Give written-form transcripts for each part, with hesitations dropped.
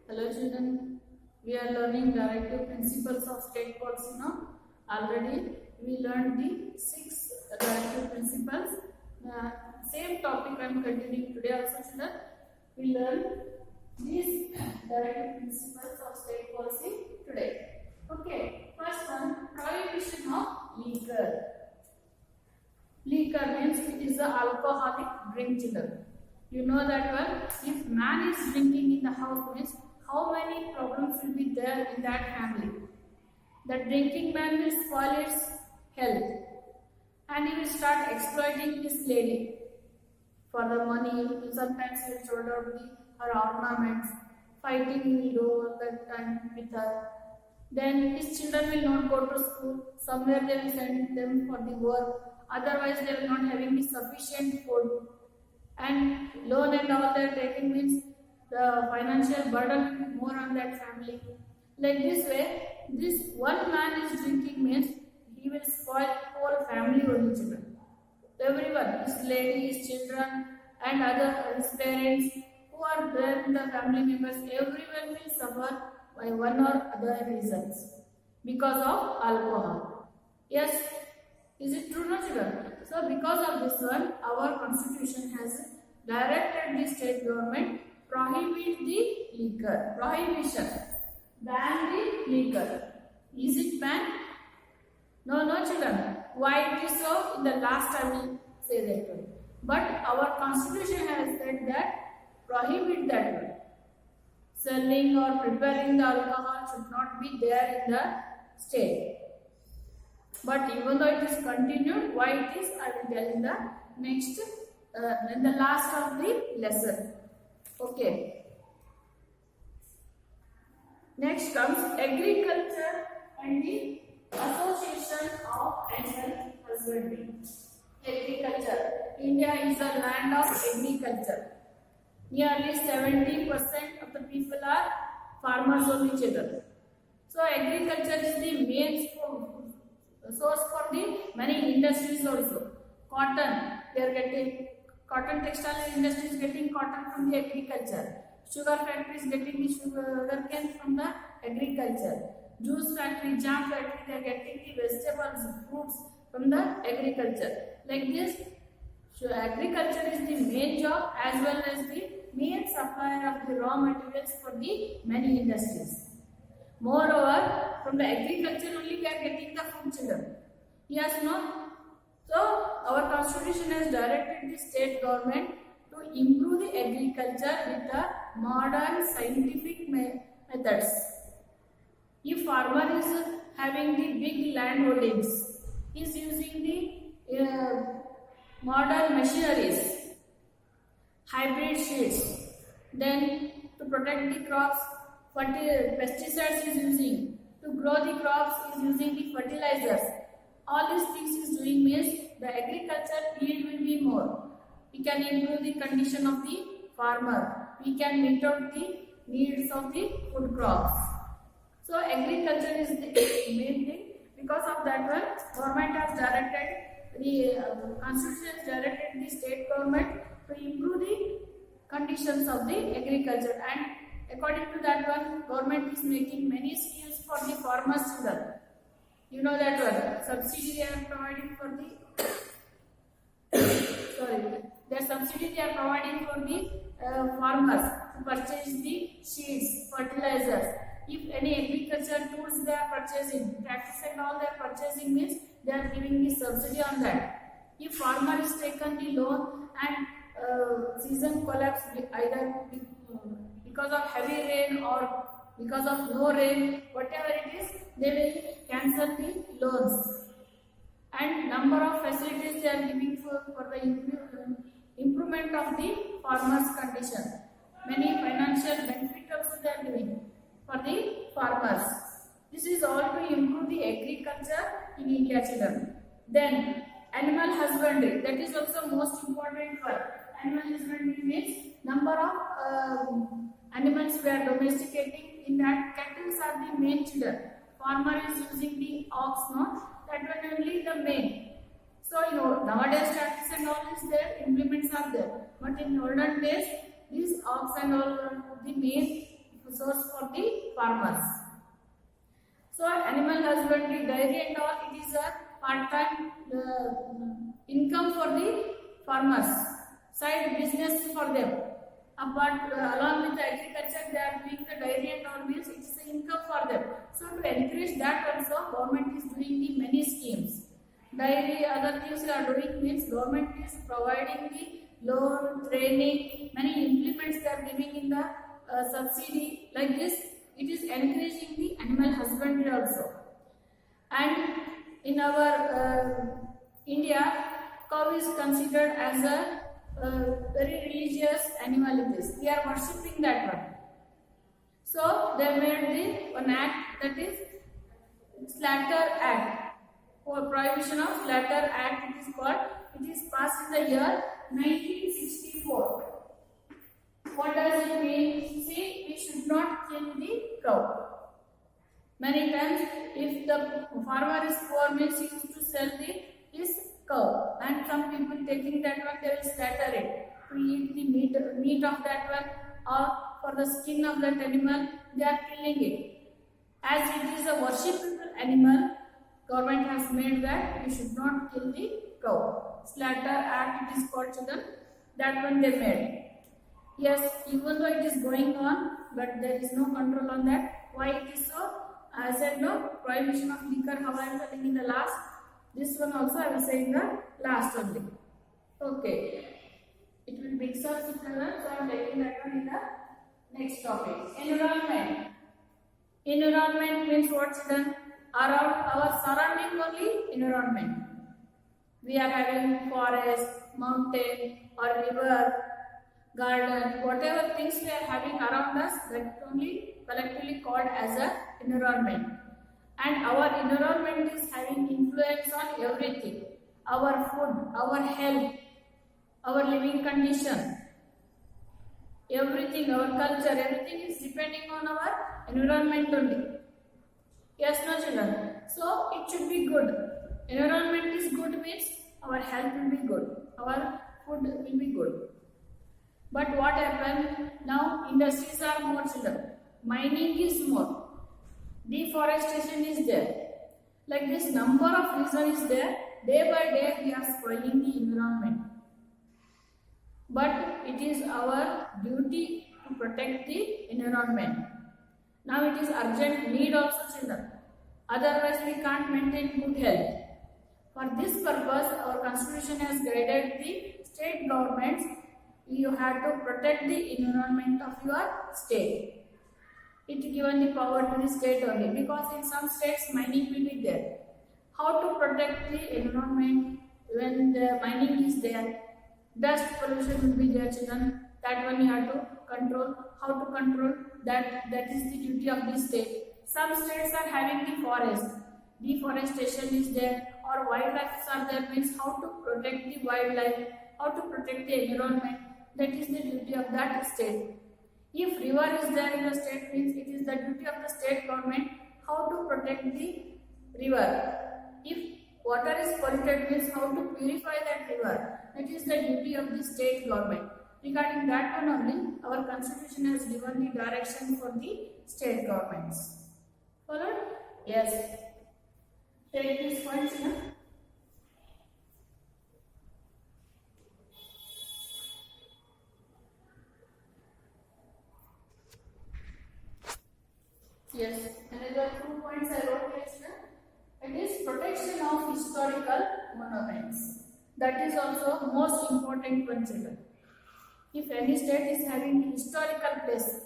Hello children, we are learning directive principles of state policy now. Already we learned the six directive principles. Uh, Same topic I am continuing today also children. We learn these directive principles of state policy today. Okay, first one, prohibition of liquor. Liquor means it is an alcoholic drink children. You know that one. If man is drinking in the house means how many problems will be there in that family. The drinking man will spoil its health and he will start exploiting his lady for the money. Sometimes he will shoulder her ornaments, fighting will go all the time with her. Then his children will not go to school. Somewhere they will send them for the work. Otherwise they will not having the sufficient food. And loan and all that taking means the financial burden will be more on that family. Like this way, this one man is drinking means he will spoil whole family only children. Everyone, his lady, his children, and other his parents who are there in the family members, everyone will suffer by one or other reasons because of alcohol. Yes, is it true, no children? So because of this one, our constitution has directed the state government prohibit the liquor. Prohibition. Ban the liquor. Is it banned? No, no children. Why it is so? In the last I will say that one. But our constitution has said that prohibit that one. Selling or preparing the alcohol should not be there in the state. But even though it is continued, why it is, I will tell in the next, in the last of the lesson. Okay. Next comes agriculture and the association of animal husbandry. Agriculture. India is a land of agriculture. Nearly 70% of the people are farmers only children. So agriculture is the main source for the many industries also. Cotton, they are getting cotton textile industry is getting cotton from the agriculture. Sugar factory is getting the sugar cane from the agriculture. Juice factory, jam factory, they are getting the vegetables, fruits from the agriculture. Like this, so agriculture is the main job as well as the main supplier of the raw materials for the many industries. Moreover, from the agriculture only we are getting the food children. Yes, no? So, our constitution has directed the state government to improve the agriculture with the modern scientific methods. If farmer is having the big land holdings, he is using the modern machineries, hybrid seeds, then to protect the crops, pesticides is using, to grow the crops is using the fertilizers. All these things is doing means the agriculture yield will be more. We can improve the condition of the farmer. We can meet out the needs of the food crops. So agriculture is the main thing. Because of that one, government has directed the constitution has directed the state government to improve the conditions of the agriculture, and according to that one, government is making many schemes for the farmers children. You know that one. Subsidy they are providing for the their subsidy they are providing for the farmers to purchase the seeds, fertilizers. If any agriculture tools they are purchasing, tractors and all they are purchasing means they are giving the subsidy on that. If farmer is taken the loan and season collapse either because of heavy rain or because of no rain, whatever it is, they will cancel the loans. And number of facilities they are giving for the improvement of the farmers' condition. Many financial benefit also they are giving for the farmers. This is all to improve the agriculture in India children. Then animal husbandry, that is also most important for animal husbandry means number of animals we are domesticating. In that, cattle are the main children. Farmer is using the ox, no? That one only the main. So you know nowadays tractors and all is there, implements are there. But in olden days, these ox and all were the main source for the farmers. So animal husbandry, dairy and all, it is a part-time income for the farmers, side business for them. Apart, along with the agriculture, they are doing the dairy and all means it is an income for them. So to encourage that also, government is doing the many schemes. Dairy, other things they are doing means government is providing the loan, training, many implements they are giving in the subsidy. Like this, it is encouraging the animal husbandry also. And in our India, cow is considered as a very religious animal. It is. We are worshipping that one. So they made the one act, that is Slaughter Act. For prohibition of Slaughter Act, it is called. It is passed in the year 1964. What does it mean? See, we should not kill the cow. Many times, if the farmer is poor, means he used to sell his cow, and some people taking that one, they will slaughter it to eat the meat of that one, or for the skin of that animal, they are killing it. As it is a worshipable animal, government has made that we should not kill the cow. Slaughter Act, it is called, children. That one they made. Yes, even though it is going on, but there is no control on that. Why it is so? I said no, prohibition of liquor, how I am telling in the last. This one also I will say in the last only. Okay. It will mix up with color, so I am taking that one in the next topic. Environment. Environment means what, children? Around our surrounding only environment. We are having forest, mountain or river, garden, whatever things we are having around us, that only collectively called as a environment. And our environment is having influence on everything. Our food, our health, our living condition, everything, our culture, everything is depending on our environment only. Yes, no, children? So it should be good. Environment is good means our health will be good, our food will be good. But what happened? Now industries are more, children. Mining is more. Deforestation is there. Like this, number of reasons is there. Day by day we are spoiling the environment. But it is our duty to protect the environment. Now it is urgent need also, children. Otherwise we can't maintain good health. For this purpose, our constitution has guided the state governments. You have to protect the environment of your state. It given the power to the state only, because in some states mining will be there. How to protect the environment when the mining is there? Dust pollution will be there, children. That one you have to control. How to control that? That is the duty of the state. Some states are having the forest. Deforestation is there, or wildlife are there, means how to protect the wildlife, how to protect the environment. That is the duty of that state. If river is there in the state, means it is the duty of the state government how to protect the river. If water is polluted, means how to purify that river. That is the duty of the state government. Regarding that one only, our constitution has given the direction for the state governments. Followed? Yes. Take this points now. Yes, another 2 points I wrote here. It is protection of historical monuments. That is also most important one. If any state is having historical place,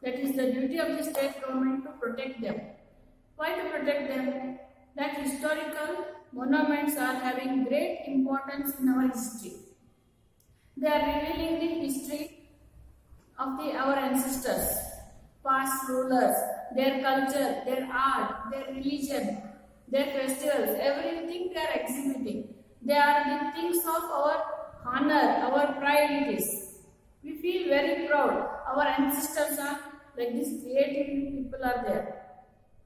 that is the duty of the state government to protect them. Why to protect them? That historical monuments are having great importance in our history. They are revealing the history of our ancestors, past rulers, their culture, their art, their religion, their festivals, everything they are exhibiting. They are the things of our honor, our pride it is. We feel very proud. Our ancestors are like this, creative people are there.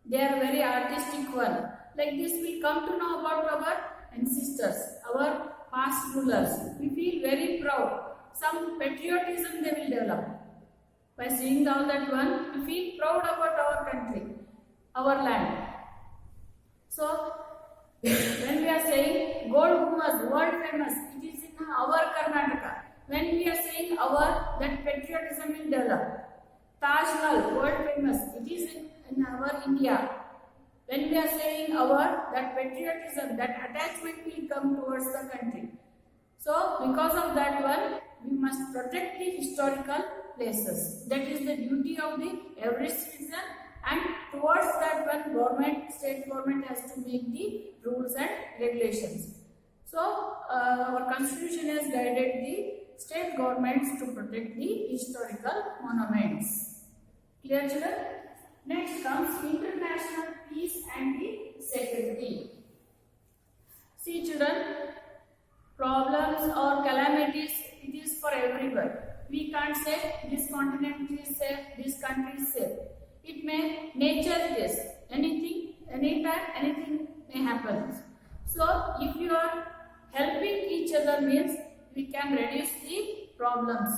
They are very artistic one. Like this we come to know about our ancestors, our past rulers. We feel very proud. Some patriotism they will develop. By seeing all that one, we feel proud about our country, our land. So, when we are saying Gold Gumbaz, world famous, it is in our Karnataka. When we are saying our, that patriotism will develop. Taj Mahal, world famous, it is in our India. When we are saying our, that patriotism, that attachment will come towards the country. So, because of that one, we must protect the historical places. That is the duty of the every citizen, and towards that one, government, state government has to make the rules and regulations. So, our constitution has guided the state governments to protect the historical monuments. Clear, children? Next comes international peace and the security. See, children, problems or calamities, it is for everyone. We can't say this continent is safe, this country is safe. It may, nature is, anything, anytime, anything may happen. So, if you are helping each other means we can reduce the problems.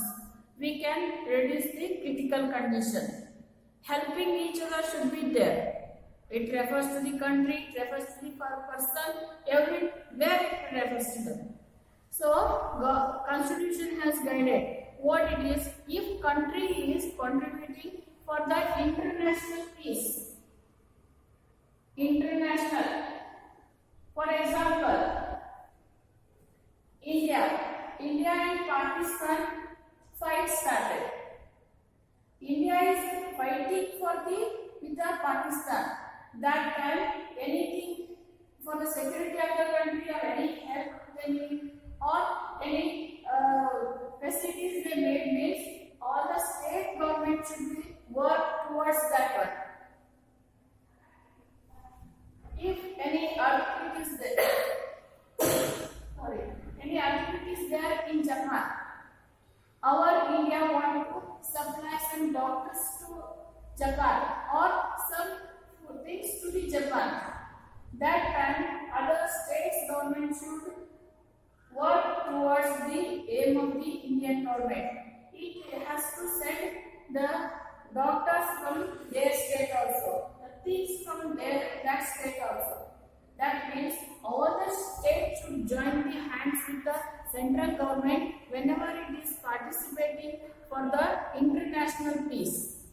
We can reduce the critical condition. Helping each other should be there. It refers to the country, it refers to the person, everywhere it refers to them. So, Constitution has guided what it is if country is contributing for the international peace. International. For example, India and Pakistan fight started. India is fighting with the Pakistan. That time, anything for the security of the country or any help they need or any facilities they made means all the state government should be work towards that one. If any earthquake is there, any earthquake is there in Japan, our India want to supply some doctors to Japan or some things to the Japan. That time, other states government should work towards the aim of the Indian government. It has to send the doctors from their state also, the things from that state also. That means all the states should join the hands with the central government whenever it is participating for the international peace.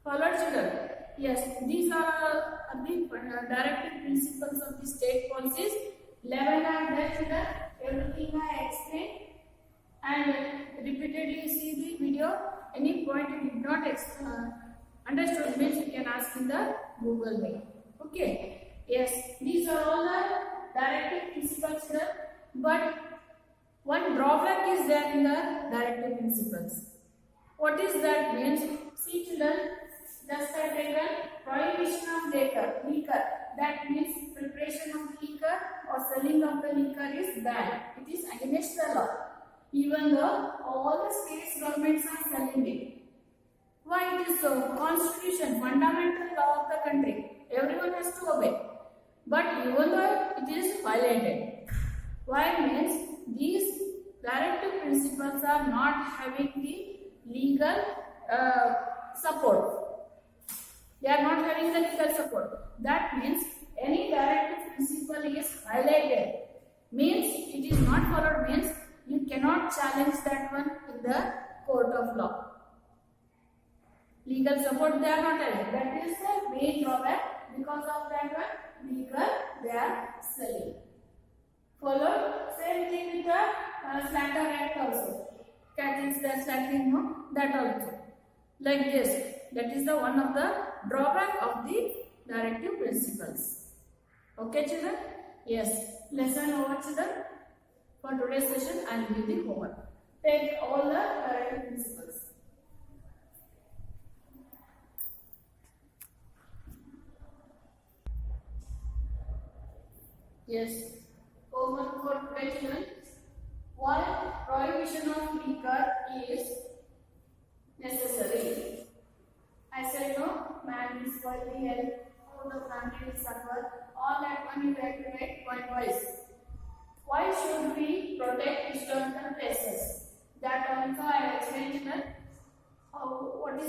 Follow, children? Yes, these are the directive principles of the state policies. 11 are there, children. Everything I explained, and repeatedly see the video. Any point you did not understood means you can ask in the Google Meet. Okay. Yes, these are all the directive principles here. But one drawback is there in the directive principles. What is that means? See, children, just I taken prohibition of liquor. That means preparation of liquor or selling of the liquor is banned. It is against the law. Even though all the states governments are selling it. Why it is so? Constitution, fundamental law of the country. Everyone has to obey. But even though it is violated. Why means these directive principles are not having the legal support. They are not having the legal support. That means any directive principle is violated. Means it is not followed means you cannot challenge that one in the court of law. Legal support they are not having. That is the main drawback. Because of that one, legal they are selling. Follow? Same thing with the slander act also. Catches the slandering, no? That also. Like this. That is the one of the drawback of the directive principles. Okay, children? Yes. Lesson over, children. For today's session, I will give the homework. Take all the directive principles. Yes. Homework for today, children. One, prohibition of liquor is necessary. I said no, man will spoil the health, all the family will suffer, all that one you have to make point wise. Why should we protect historical places? That also I explained that.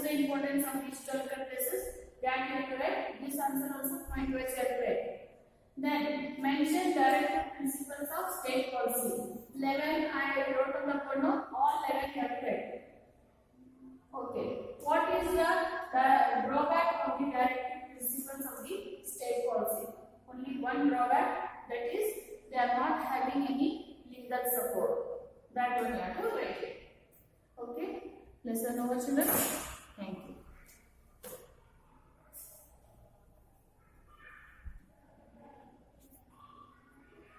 the importance of historical places? That you have to write. This answer also point wise you have to write. Then mention directive principles of state policy. 11 I wrote on the board now. All 11 you have to write. Okay. What is the drawback of the directive principles of the state policy? Only one drawback, that is they are not having any legal support. That one you have to write it. Okay. Lesson over, children.